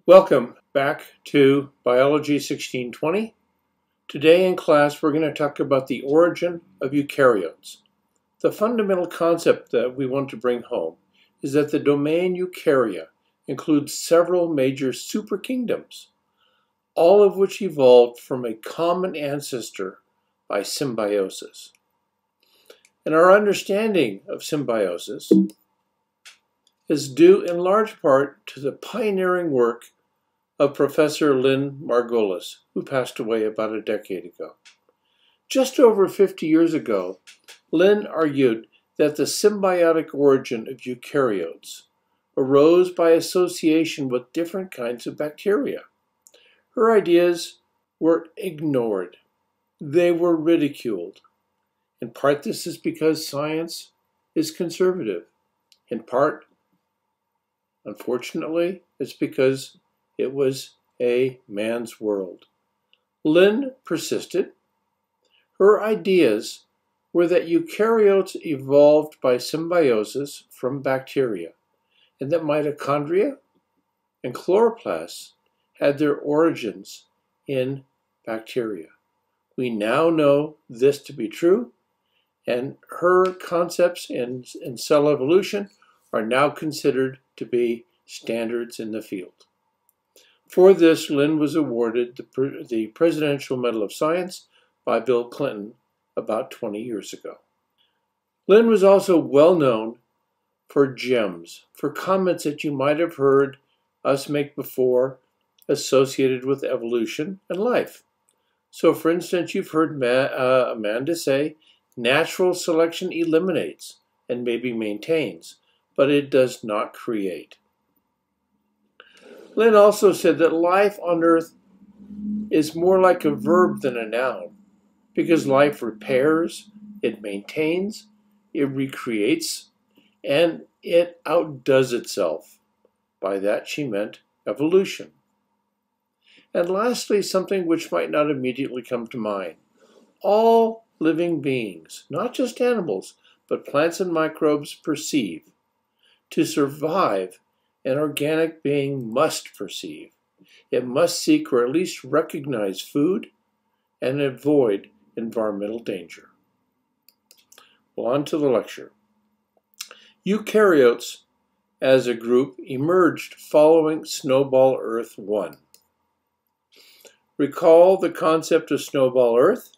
Welcome back to Biology 1620. Today in class we're going to talk about the origin of eukaryotes. The fundamental concept that we want to bring home is that the domain Eukarya includes several major superkingdoms, all of which evolved from a common ancestor by symbiosis. And our understanding of symbiosis is due in large part to the pioneering work of Professor Lynn Margulis, who passed away about a decade ago. Just over 50 years ago, Lynn argued that the symbiotic origin of eukaryotes arose by association with different kinds of bacteria. Her ideas were ignored. They were ridiculed. In part, this is because science is conservative. In part, unfortunately, it's because it was a man's world. Lynn persisted. Her ideas were that eukaryotes evolved by symbiosis from bacteria, and that mitochondria and chloroplasts had their origins in bacteria. We now know this to be true, and her concepts in cell evolution are now considered to be standards in the field. For this, Lynn was awarded the Presidential Medal of Science by Bill Clinton about 20 years ago. Lynn was also well known for gems, for comments that you might have heard us make before associated with evolution and life. So, for instance, you've heard Amanda say, natural selection eliminates and maybe maintains, but it does not create. Lynn also said that life on Earth is more like a verb than a noun, because life repairs, it maintains, it recreates, and it outdoes itself. By that she meant evolution. And lastly, something which might not immediately come to mind. All living beings, not just animals, but plants and microbes, perceive. To survive, an organic being must perceive. It must seek or at least recognize food and avoid environmental danger. Well, on to the lecture. Eukaryotes as a group emerged following Snowball Earth 1. Recall the concept of Snowball Earth?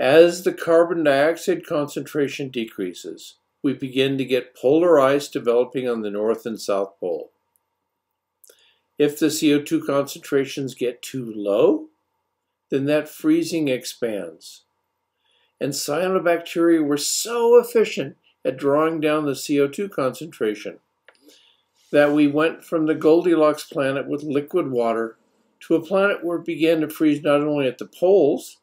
As the carbon dioxide concentration decreases, we begin to get polar ice developing on the North and South Pole. If the CO2 concentrations get too low, then that freezing expands. And cyanobacteria were so efficient at drawing down the CO2 concentration that we went from the Goldilocks planet with liquid water to a planet where it began to freeze not only at the poles,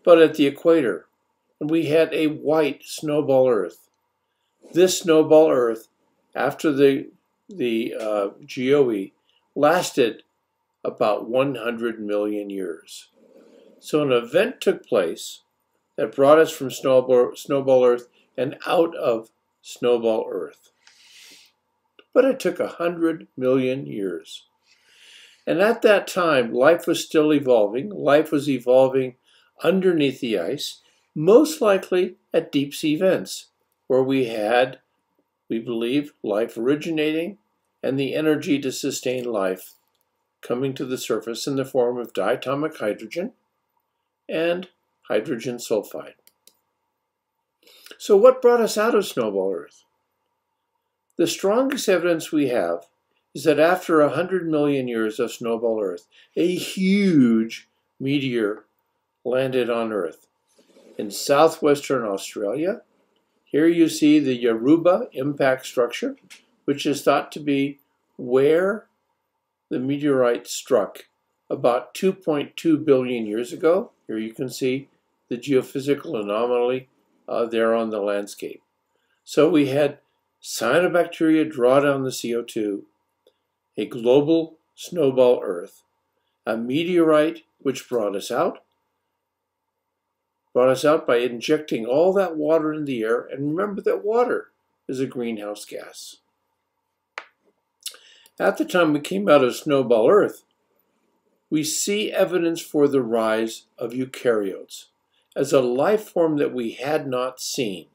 but at the equator. And we had a white snowball Earth. This snowball Earth, after the GOE, lasted about 100 million years. So an event took place that brought us from Snowball Earth and out of Snowball Earth. But it took 100 million years. And at that time, life was still evolving. Life was evolving underneath the ice, most likely at deep sea vents, where we had, we believe, life originating and the energy to sustain life coming to the surface in the form of diatomic hydrogen and hydrogen sulfide. So what brought us out of Snowball Earth? The strongest evidence we have is that after 100 million years of Snowball Earth, a huge meteor landed on Earth in southwestern Australia. Here you see the Yoruba impact structure, which is thought to be where the meteorite struck about 2.2 billion years ago. Here you can see the geophysical anomaly there on the landscape. So we had cyanobacteria draw down the CO2, a global snowball Earth, a meteorite which brought us out by injecting all that water in the air. And remember that water is a greenhouse gas. At the time we came out of Snowball Earth, we see evidence for the rise of eukaryotes as a life form that we had not seen.